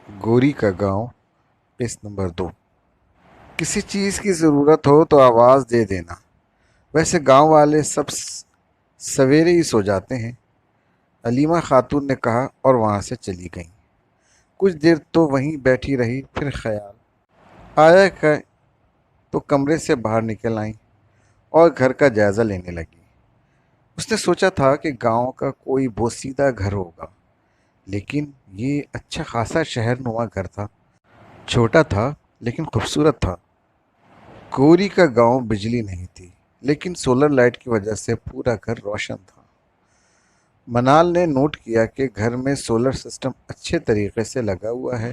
گوری کا گاؤں قسط نمبر 2۔ کسی چیز کی ضرورت ہو تو آواز دے دینا۔ ویسے گاؤں والے سب سویرے ہی سو جاتے ہیں، علیمہ خاتون نے کہا اور وہاں سے چلی گئیں۔ کچھ دیر تو وہیں بیٹھی رہی، پھر خیال آیا کہ تو کمرے سے باہر نکل آئیں اور گھر کا جائزہ لینے لگی۔ اس نے سوچا تھا کہ گاؤں کا کوئی بوسیدہ گھر ہوگا، لیکن یہ اچھا خاصا شہر نما گھر تھا۔ چھوٹا تھا لیکن خوبصورت تھا۔ گوری کا گاؤں بجلی نہیں تھی، لیکن سولر لائٹ کی وجہ سے پورا گھر روشن تھا۔ منال نے نوٹ کیا کہ گھر میں سولر سسٹم اچھے طریقے سے لگا ہوا ہے۔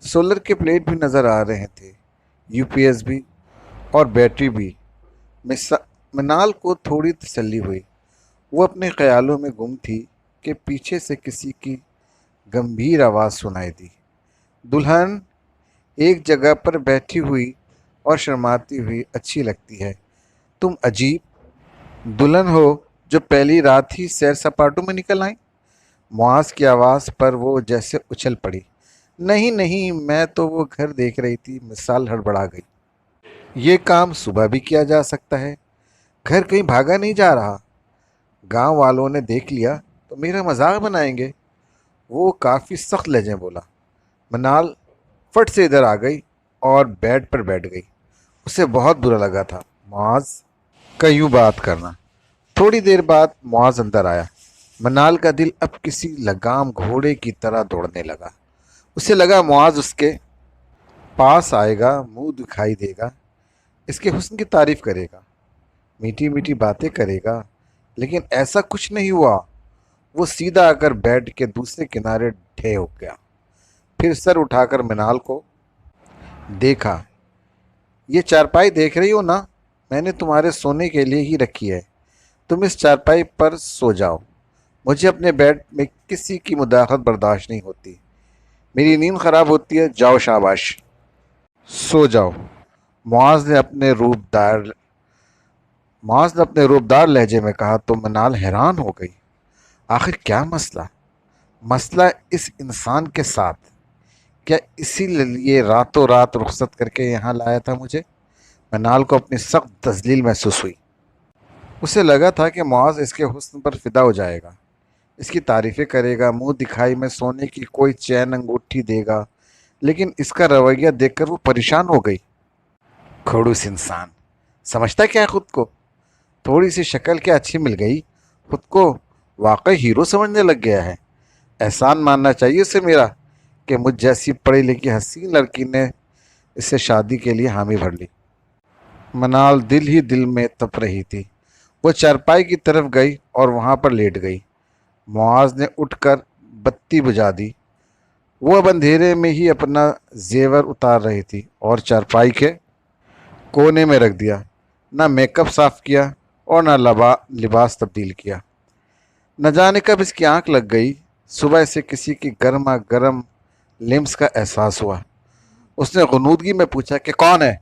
سولر کے پلیٹ بھی نظر آ رہے تھے، یو پی ایس بھی اور بیٹری بھی۔ منال کو تھوڑی تسلی ہوئی۔ وہ اپنے خیالوں میں گم تھی کہ پیچھے سے کسی کی گمبھیر آواز سنائی دی۔ دلہن ایک جگہ پر بیٹھی ہوئی اور شرماتی ہوئی اچھی لگتی ہے۔ تم عجیب دلہن ہو جو پہلی رات ہی سیر سپاٹوں میں نکل آئیں۔ معاذ کی آواز پر وہ جیسے اچھل پڑی۔ نہیں نہیں، میں تو وہ گھر دیکھ رہی تھی۔ مثال ہڑبڑا گئی۔ یہ کام صبح بھی کیا جا سکتا ہے، گھر کہیں بھاگا نہیں جا رہا۔ گاؤں والوں نے دیکھ لیا تو میرا مذاق بنائیں گے۔ وہ کافی سخت لہجے بولا۔ منال فٹ سے ادھر آ گئی اور بیڈ پر بیٹھ گئی۔ اسے بہت برا لگا تھا معاذ کا یوں بات کرنا۔ تھوڑی دیر بعد معاذ اندر آیا۔ منال کا دل اب کسی لگام گھوڑے کی طرح دوڑنے لگا۔ اسے لگا معاذ اس کے پاس آئے گا، منہ دکھائی دے گا، اس کے حسن کی تعریف کرے گا، میٹھی میٹھی باتیں کرے گا، لیکن ایسا کچھ نہیں ہوا۔ وہ سیدھا آ کر بیڈ کے دوسرے کنارے ڈھے ہو گیا، پھر سر اٹھا کر منال کو دیکھا۔ یہ چارپائی دیکھ رہی ہو نا، میں نے تمہارے سونے کے لیے ہی رکھی ہے۔ تم اس چارپائی پر سو جاؤ۔ مجھے اپنے بیڈ میں کسی کی مداخلت برداشت نہیں ہوتی، میری نیند خراب ہوتی ہے۔ جاؤ شاباش، سو جاؤ۔ معاذ نے اپنے روبدار لہجے میں کہا تو منال حیران ہو گئی۔ آخر کیا مسئلہ اس انسان کے ساتھ؟ کیا اسی لیے راتوں رات رخصت کر کے یہاں لایا تھا مجھے؟ منال کو اپنی سخت تذلیل محسوس ہوئی۔ اسے لگا تھا کہ معاذ اس کے حسن پر فدا ہو جائے گا، اس کی تعریفیں کرے گا، منہ دکھائی میں سونے کی کوئی چین انگوٹھی دے گا، لیکن اس کا رویہ دیکھ کر وہ پریشان ہو گئی۔ کھڑوس انسان، سمجھتا کیا ہے خود کو؟ تھوڑی سی شکل کیا اچھی مل گئی، خود کو واقعی ہیرو سمجھنے لگ گیا ہے۔ احسان ماننا چاہیے اسے میرا کہ مجھ جیسی پڑھی لکھی حسین لڑکی نے اسے شادی کے لیے حامی بھر لی۔ منال دل ہی دل میں تپ رہی تھی۔ وہ چارپائی کی طرف گئی اور وہاں پر لیٹ گئی۔ معاذ نے اٹھ کر بتی بجھا دی۔ وہ اب اندھیرے میں ہی اپنا زیور اتار رہی تھی اور چارپائی کے کونے میں رکھ دیا۔ نہ میک اپ صاف کیا اور نہ لباس تبدیل کیا۔ نہ جانے کب اس کی آنکھ لگ گئی۔ صبح سے کسی کی گرما گرم لمس کا احساس ہوا۔ اس نے غنودگی میں پوچھا کہ کون ہے؟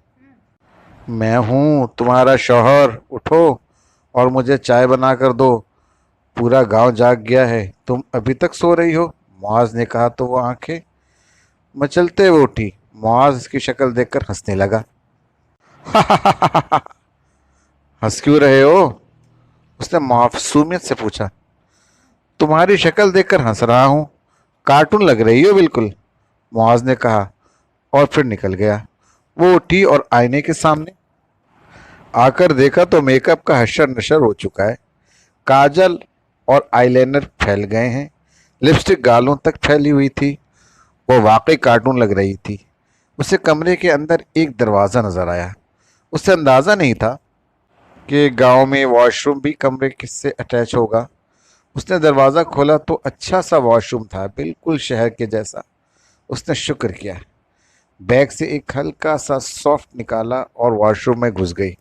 میں ہوں، تمہارا شوہر۔ اٹھو اور مجھے چائے بنا کر دو، پورا گاؤں جاگ گیا ہے، تم ابھی تک سو رہی ہو۔ معاذ نے کہا تو وہ آنکھیں مچلتے ہوئے اٹھی۔ معاذ اس کی شکل دیکھ کر ہنسنے لگا۔ ہنس کیوں رہے ہو؟ اس نے معصومیت سے پوچھا۔ تمہاری شکل دیکھ کر ہنس رہا ہوں، کارٹون لگ رہی ہو بالکل، معاذ نے کہا اور پھر نکل گیا۔ وہ اٹھی اور آئینے کے سامنے آ کر دیکھا تو میک اپ کا حشر نشر ہو چکا ہے۔ کاجل اور آئی لائنر پھیل گئے ہیں، لپسٹک گالوں تک پھیلی ہوئی تھی۔ وہ واقعی کارٹون لگ رہی تھی۔ اسے کمرے کے اندر ایک دروازہ نظر آیا۔ اسے اندازہ نہیں تھا کہ گاؤں میں واش روم بھی کمرے سے اٹیچ ہوگا۔ اس نے دروازہ کھولا تو اچھا سا واش روم تھا، بالکل شہر کے جیسا۔ اس نے شکر کیا، بیگ سے ایک ہلکا سا سافٹ نکالا اور واش روم میں گھس گئی۔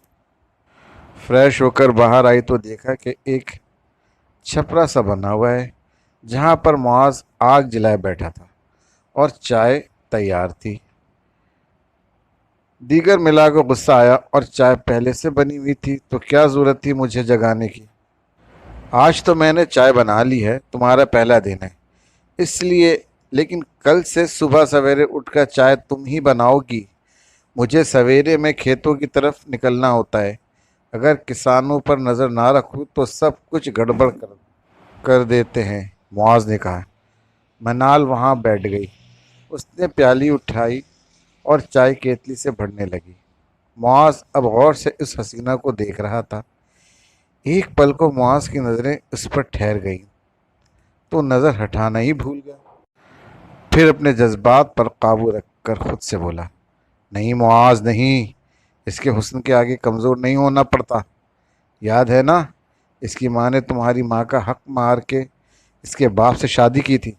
فریش ہو کر باہر آئی تو دیکھا کہ ایک چھپرا سا بنا ہوا ہے جہاں پر معاذ آگ جلائے بیٹھا تھا اور چائے تیار تھی۔ دیگر ملا کو غصہ آیا، اور چائے پہلے سے بنی ہوئی تھی تو کیا ضرورت تھی مجھے جگانے کی؟ آج تو میں نے چائے بنا لی ہے، تمہارا پہلا دن ہے، اس لیے لیکن کل سے صبح سویرے اٹھ کر چائے تم ہی بناؤگی۔ مجھے سویرے میں کھیتوں کی طرف نکلنا ہوتا ہے۔ اگر کسانوں پر نظر نہ رکھوں تو سب کچھ گڑبڑ کر دیتے ہیں، معاذ نے کہا۔ منال وہاں بیٹھ گئی۔ اس نے پیالی اٹھائی اور چائے کیتلی سے بھرنے لگی۔ معاذ اب غور سے اس حسینہ کو دیکھ رہا تھا۔ ایک پل کو معاذ کی نظریں اس پر ٹھہر گئیں تو نظر ہٹانا ہی بھول گیا۔ پھر اپنے جذبات پر قابو رکھ کر خود سے بولا، نہیں معاذ نہیں، اس کے حسن کے آگے کمزور نہیں ہونا پڑتا۔ یاد ہے نا، اس کی ماں نے تمہاری ماں کا حق مار کے اس کے باپ سے شادی کی تھی۔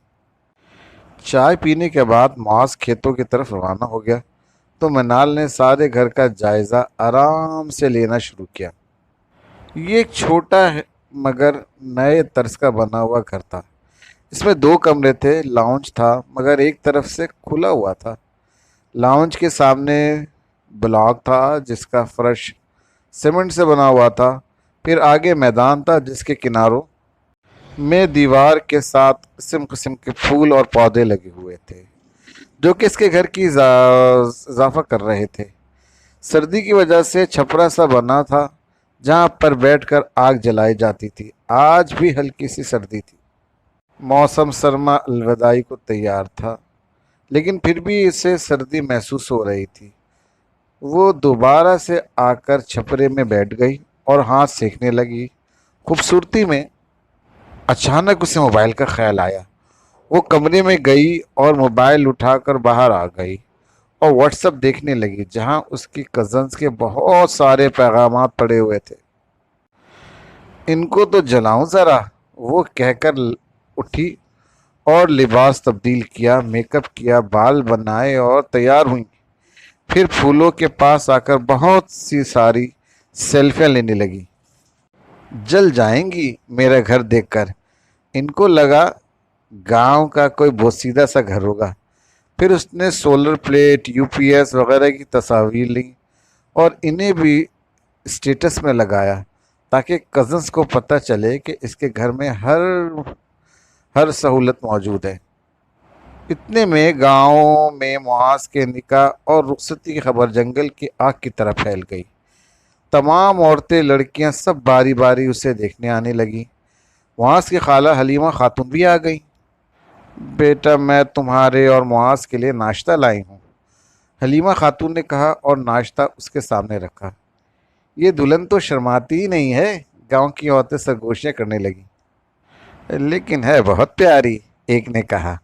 چائے پینے کے بعد معاذ کھیتوں کی طرف روانہ ہو گیا تو منال نے سارے گھر کا جائزہ آرام سے لینا شروع کیا۔ یہ ایک چھوٹا ہے مگر نئے طرز کا بنا ہوا گھر تھا۔ اس میں 2 کمرے تھے، لاؤنج تھا مگر ایک طرف سے کھلا ہوا تھا۔ لاؤنج کے سامنے بلاک تھا جس کا فرش سیمنٹ سے بنا ہوا تھا، پھر آگے میدان تھا جس کے کناروں میں دیوار کے ساتھ قسم قسم کے پھول اور پودے لگے ہوئے تھے جو کہ اس کے گھر کی اضافہ کر رہے تھے۔ سردی کی وجہ سے چھپرا سا بنا تھا جہاں پر بیٹھ کر آگ جلائی جاتی تھی۔ آج بھی ہلکی سی سردی تھی، موسم سرما الوداعی کو تیار تھا، لیکن پھر بھی اسے سردی محسوس ہو رہی تھی۔ وہ دوبارہ سے آ کر چھپرے میں بیٹھ گئی اور ہاتھ سینکنے لگی۔ خوبصورتی میں اچانک اسے موبائل کا خیال آیا۔ وہ کمرے میں گئی اور موبائل اٹھا کر باہر آ گئی اور واٹس ایپ دیکھنے لگی جہاں اس کی کزنز کے بہت سارے پیغامات پڑے ہوئے تھے۔ ان کو تو جلاؤں ذرا، وہ کہہ کر اٹھی اور لباس تبدیل کیا، میک اپ کیا، بال بنائے اور تیار ہوئیں۔ پھر پھولوں کے پاس آ کر بہت سی ساری سیلفیاں لینے لگی۔ جل جائیں گی میرا گھر دیکھ کر، ان کو لگا گاؤں کا کوئی بوسیدہ سا گھر ہوگا۔ پھر اس نے solar plate, U P S وغیرہ کی تصاویر لیں اور انہیں بھی اسٹیٹس میں لگایا تاکہ کزنس کو پتہ چلے کہ اس کے گھر میں ہر سہولت موجود ہے۔ اتنے میں گاؤں میں معاذ کے نکاح اور رخصتی کی خبر جنگل کی آگ کی طرح پھیل گئی۔ تمام عورتیں، لڑکیاں سب باری باری اسے دیکھنے آنے لگیں۔ معاذ کی خالہ حلیمہ خاتون بھی آ گئی۔ بیٹا، میں تمہارے اور معاذ کے لیے ناشتہ لائی ہوں، حلیمہ خاتون نے کہا اور ناشتہ اس کے سامنے رکھا۔ یہ دلہن تو شرماتی ہی نہیں ہے، گاؤں کی عورتیں سرگوشیاں کرنے لگیں۔ لیکن ہے بہت پیاری، ایک نے کہا۔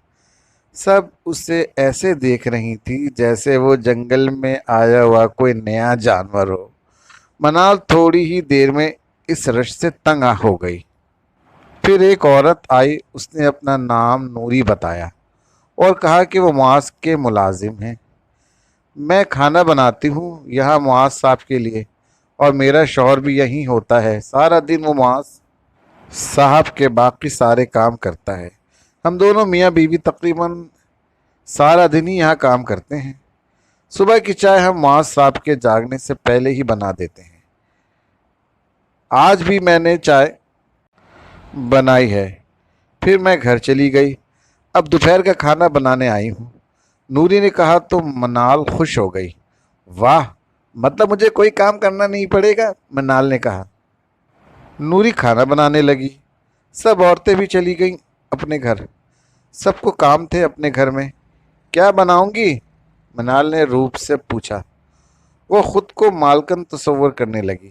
سب اسے ایسے دیکھ رہی تھی جیسے وہ جنگل میں آیا ہوا کوئی نیا جانور ہو۔ منال تھوڑی ہی دیر میں اس رش سے تنگ ہو گئی۔ پھر ایک عورت آئی، اس نے اپنا نام نوری بتایا اور کہا کہ وہ معاذ کے ملازم ہیں۔ میں کھانا بناتی ہوں یہاں معاذ صاحب کے لیے، اور میرا شوہر بھی یہیں ہوتا ہے۔ سارا دن وہ معاذ صاحب کے باقی سارے کام کرتا ہے۔ ہم دونوں میاں بیوی تقریباً سارا دن ہی یہاں کام کرتے ہیں۔ صبح کی چائے ہم معاذ صاحب کے جاگنے سے پہلے ہی بنا دیتے ہیں۔ آج بھی میں نے چائے بنائی ہے۔ پھر میں گھر چلی گئی، اب دوپہر کا کھانا بنانے آئی ہوں۔ نوری نے کہا تو منال خوش ہو گئی۔ واہ، مطلب مجھے کوئی کام کرنا نہیں پڑے گا، منال نے کہا۔ نوری کھانا بنانے لگی۔ سب عورتیں بھی چلی گئیں اپنے گھر، سب کو کام تھے اپنے گھر میں۔ کیا بناؤں گی؟ منال نے روپ سے پوچھا۔ وہ خود کو مالکن تصور کرنے لگی۔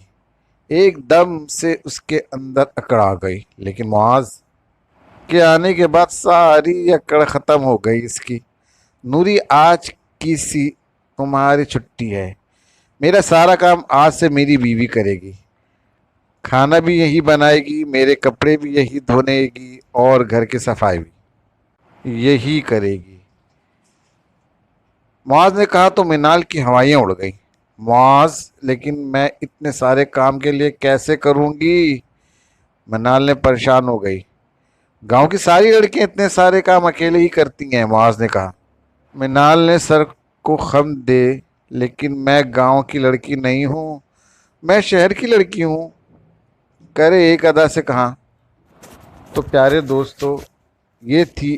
ایک دم سے اس کے اندر اکڑ آ گئی، لیکن معاذ کے آنے کے بعد ساری اکڑ ختم ہو گئی اس کی۔ نوری، آج کی سی تمہاری چھٹی ہے، میرا سارا کام آج سے میری بیوی کرے گی۔ کھانا بھی یہی بنائے گی، میرے کپڑے بھی یہی دھونے گی اور گھر کی صفائی بھی یہی کرے گی۔ معاذ نے کہا تو منال کی ہوائیاں اڑ گئیں۔ معاذ، لیکن میں اتنے سارے کام کے لیے کیسے کروں گی؟ منال نے پریشان ہو گئی۔ گاؤں کی ساری لڑکیاں اتنے سارے کام اکیلے ہی کرتی ہیں، معاذ نے کہا۔ منال نے سر کو خم دے، لیکن میں گاؤں کی لڑکی نہیں ہوں، میں شہر کی لڑکی ہوں، کرے ایک ادا سے کہا۔ تو پیارے دوستو، یہ تھی